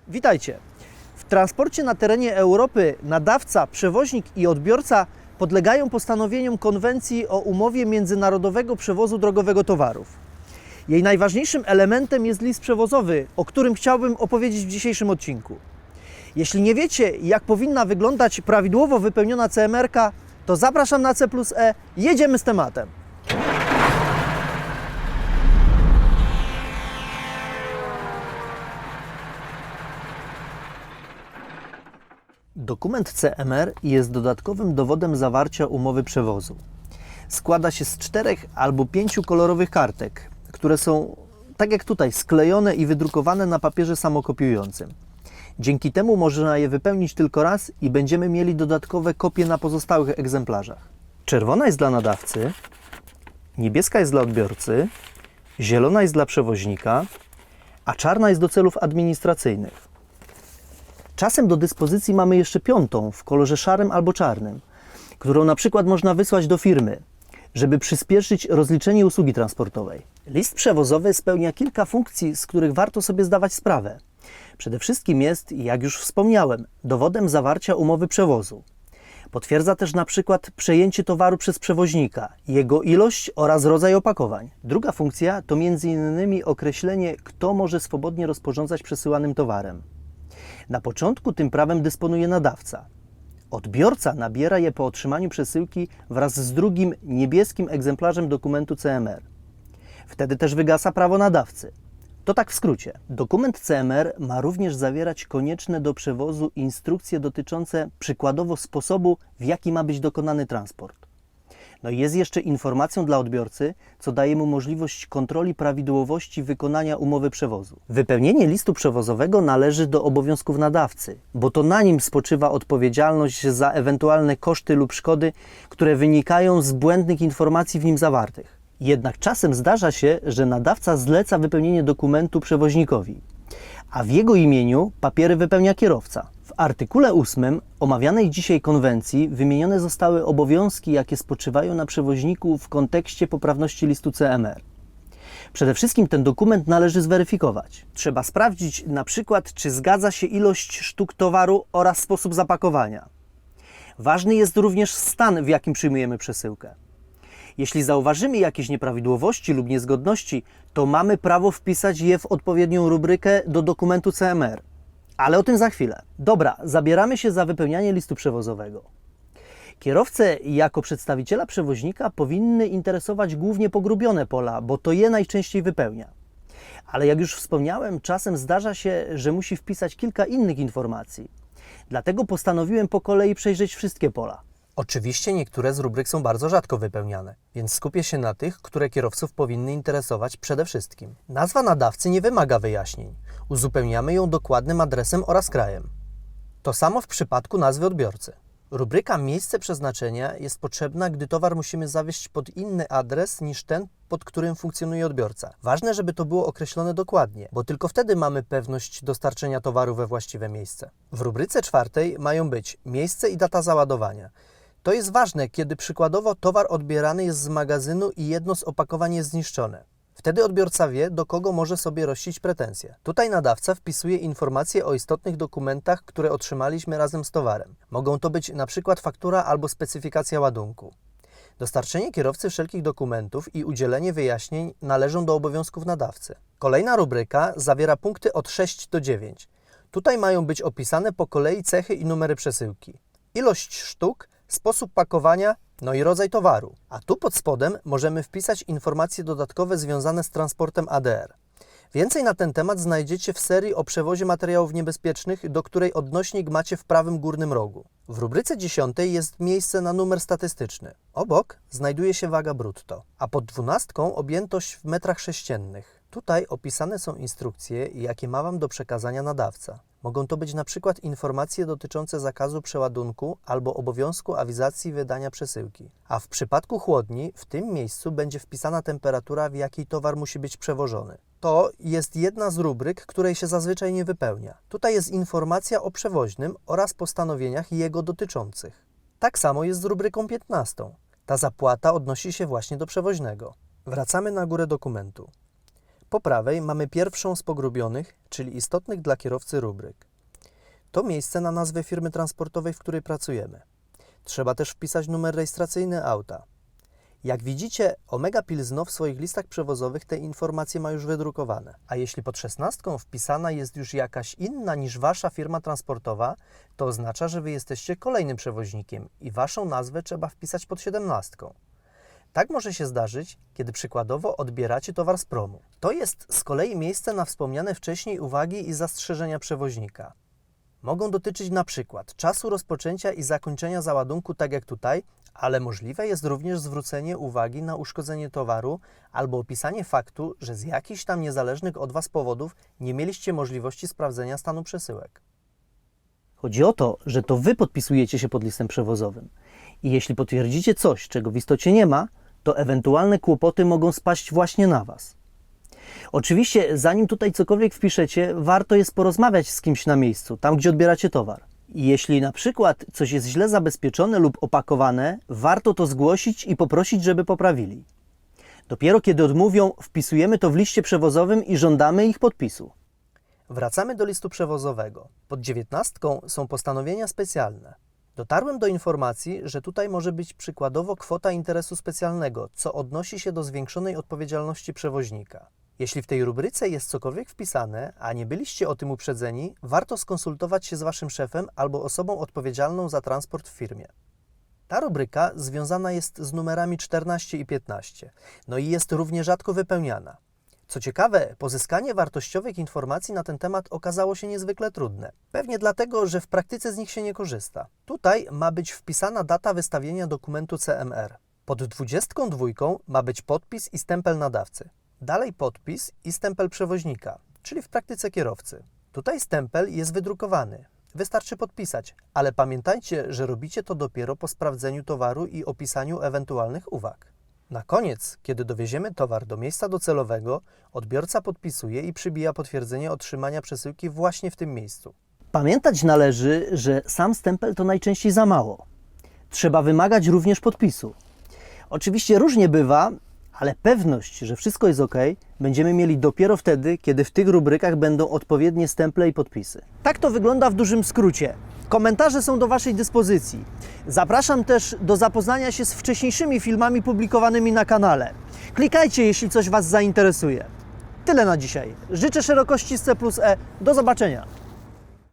Witajcie! W transporcie na terenie Europy nadawca, przewoźnik i odbiorca podlegają postanowieniom Konwencji o umowie międzynarodowego przewozu drogowego towarów. Jej najważniejszym elementem jest list przewozowy, o którym chciałbym opowiedzieć w dzisiejszym odcinku. Jeśli nie wiecie, jak powinna wyglądać prawidłowo wypełniona CMR-ka, to zapraszam na C+E, jedziemy z tematem. Dokument CMR jest dodatkowym dowodem zawarcia umowy przewozu. Składa się z 4 albo 5 kolorowych kartek, które są, tak jak tutaj, sklejone i wydrukowane na papierze samokopiującym. Dzięki temu można je wypełnić tylko raz i będziemy mieli dodatkowe kopie na pozostałych egzemplarzach. Czerwona jest dla nadawcy, niebieska jest dla odbiorcy, zielona jest dla przewoźnika, a czarna jest do celów administracyjnych. Czasem do dyspozycji mamy jeszcze 5 w kolorze szarym albo czarnym, którą na przykład można wysłać do firmy, żeby przyspieszyć rozliczenie usługi transportowej. List przewozowy spełnia kilka funkcji, z których warto sobie zdawać sprawę. Przede wszystkim jest, jak już wspomniałem, dowodem zawarcia umowy przewozu. Potwierdza też na przykład przejęcie towaru przez przewoźnika, jego ilość oraz rodzaj opakowań. Druga funkcja to m.in. określenie, kto może swobodnie rozporządzać przesyłanym towarem. Na początku tym prawem dysponuje nadawca. Odbiorca nabiera je po otrzymaniu przesyłki wraz z drugim niebieskim egzemplarzem dokumentu CMR. Wtedy też wygasa prawo nadawcy. To tak w skrócie. Dokument CMR ma również zawierać konieczne do przewozu instrukcje dotyczące przykładowo sposobu, w jaki ma być dokonany transport. No i jest jeszcze informacją dla odbiorcy, co daje mu możliwość kontroli prawidłowości wykonania umowy przewozu. Wypełnienie listu przewozowego należy do obowiązków nadawcy, bo to na nim spoczywa odpowiedzialność za ewentualne koszty lub szkody, które wynikają z błędnych informacji w nim zawartych. Jednak czasem zdarza się, że nadawca zleca wypełnienie dokumentu przewoźnikowi, a w jego imieniu papiery wypełnia kierowca. W artykule 8 omawianej dzisiaj konwencji wymienione zostały obowiązki, jakie spoczywają na przewoźniku w kontekście poprawności listu CMR. Przede wszystkim ten dokument należy zweryfikować. Trzeba sprawdzić na przykład, czy zgadza się ilość sztuk towaru oraz sposób zapakowania. Ważny jest również stan, w jakim przyjmujemy przesyłkę. Jeśli zauważymy jakieś nieprawidłowości lub niezgodności, to mamy prawo wpisać je w odpowiednią rubrykę do dokumentu CMR. Ale o tym za chwilę. Dobra, zabieramy się za wypełnianie listu przewozowego. Kierowcę jako przedstawiciela przewoźnika powinny interesować głównie pogrubione pola, bo to je najczęściej wypełnia. Ale jak już wspomniałem, czasem zdarza się, że musi wpisać kilka innych informacji. Dlatego postanowiłem po kolei przejrzeć wszystkie pola. Oczywiście niektóre z rubryk są bardzo rzadko wypełniane, więc skupię się na tych, które kierowców powinny interesować przede wszystkim. Nazwa nadawcy nie wymaga wyjaśnień. Uzupełniamy ją dokładnym adresem oraz krajem. To samo w przypadku nazwy odbiorcy. Rubryka miejsce przeznaczenia jest potrzebna, gdy towar musimy zawieźć pod inny adres niż ten, pod którym funkcjonuje odbiorca. Ważne, żeby to było określone dokładnie, bo tylko wtedy mamy pewność dostarczenia towaru we właściwe miejsce. W rubryce 4 mają być miejsce i data załadowania. To jest ważne, kiedy przykładowo towar odbierany jest z magazynu i jedno z opakowań jest zniszczone. Wtedy odbiorca wie, do kogo może sobie rościć pretensje. Tutaj nadawca wpisuje informacje o istotnych dokumentach, które otrzymaliśmy razem z towarem. Mogą to być np. faktura albo specyfikacja ładunku. Dostarczenie kierowcy wszelkich dokumentów i udzielenie wyjaśnień należą do obowiązków nadawcy. Kolejna rubryka zawiera punkty od 6 do 9. Tutaj mają być opisane po kolei cechy i numery przesyłki. Ilość sztuk, sposób pakowania, no i rodzaj towaru. A tu pod spodem możemy wpisać informacje dodatkowe związane z transportem ADR. Więcej na ten temat znajdziecie w serii o przewozie materiałów niebezpiecznych, do której odnośnik macie w prawym górnym rogu. W rubryce 10 jest miejsce na numer statystyczny. Obok znajduje się waga brutto, a pod 12 objętość w metrach sześciennych. Tutaj opisane są instrukcje, jakie ma Wam do przekazania nadawca. Mogą to być na przykład informacje dotyczące zakazu przeładunku albo obowiązku awizacji wydania przesyłki. A w przypadku chłodni w tym miejscu będzie wpisana temperatura, w jakiej towar musi być przewożony. To jest jedna z rubryk, której się zazwyczaj nie wypełnia. Tutaj jest informacja o przewoźnym oraz postanowieniach jego dotyczących. Tak samo jest z rubryką 15. Ta zapłata odnosi się właśnie do przewoźnego. Wracamy na górę dokumentu. Po prawej mamy pierwszą z pogrubionych, czyli istotnych dla kierowcy rubryk. To miejsce na nazwę firmy transportowej, w której pracujemy. Trzeba też wpisać numer rejestracyjny auta. Jak widzicie, Omega Pilzno w swoich listach przewozowych te informacje ma już wydrukowane. A jeśli pod 16 wpisana jest już jakaś inna niż Wasza firma transportowa, to oznacza, że Wy jesteście kolejnym przewoźnikiem i Waszą nazwę trzeba wpisać pod 17. Tak może się zdarzyć, kiedy przykładowo odbieracie towar z promu. To jest z kolei miejsce na wspomniane wcześniej uwagi i zastrzeżenia przewoźnika. Mogą dotyczyć na przykład czasu rozpoczęcia i zakończenia załadunku, tak jak tutaj, ale możliwe jest również zwrócenie uwagi na uszkodzenie towaru albo opisanie faktu, że z jakichś tam niezależnych od Was powodów nie mieliście możliwości sprawdzenia stanu przesyłek. Chodzi o to, że to Wy podpisujecie się pod listem przewozowym i jeśli potwierdzicie coś, czego w istocie nie ma, to ewentualne kłopoty mogą spaść właśnie na Was. Oczywiście, zanim tutaj cokolwiek wpiszecie, warto jest porozmawiać z kimś na miejscu, tam gdzie odbieracie towar. I jeśli na przykład coś jest źle zabezpieczone lub opakowane, warto to zgłosić i poprosić, żeby poprawili. Dopiero kiedy odmówią, wpisujemy to w liście przewozowym i żądamy ich podpisu. Wracamy do listu przewozowego. Pod 19 są postanowienia specjalne. Dotarłem do informacji, że tutaj może być przykładowo kwota interesu specjalnego, co odnosi się do zwiększonej odpowiedzialności przewoźnika. Jeśli w tej rubryce jest cokolwiek wpisane, a nie byliście o tym uprzedzeni, warto skonsultować się z Waszym szefem albo osobą odpowiedzialną za transport w firmie. Ta rubryka związana jest z numerami 14 i 15, no i jest równie rzadko wypełniana. Co ciekawe, pozyskanie wartościowych informacji na ten temat okazało się niezwykle trudne. Pewnie dlatego, że w praktyce z nich się nie korzysta. Tutaj ma być wpisana data wystawienia dokumentu CMR. Pod 22 ma być podpis i stempel nadawcy. Dalej podpis i stempel przewoźnika, czyli w praktyce kierowcy. Tutaj stempel jest wydrukowany. Wystarczy podpisać, ale pamiętajcie, że robicie to dopiero po sprawdzeniu towaru i opisaniu ewentualnych uwag. Na koniec, kiedy dowieziemy towar do miejsca docelowego, odbiorca podpisuje i przybija potwierdzenie otrzymania przesyłki właśnie w tym miejscu. Pamiętać należy, że sam stempel to najczęściej za mało. Trzeba wymagać również podpisu. Oczywiście różnie bywa, ale pewność, że wszystko jest ok, będziemy mieli dopiero wtedy, kiedy w tych rubrykach będą odpowiednie stemple i podpisy. Tak to wygląda w dużym skrócie. Komentarze są do Waszej dyspozycji. Zapraszam też do zapoznania się z wcześniejszymi filmami publikowanymi na kanale. Klikajcie, jeśli coś Was zainteresuje. Tyle na dzisiaj. Życzę szerokości C+E. Do zobaczenia.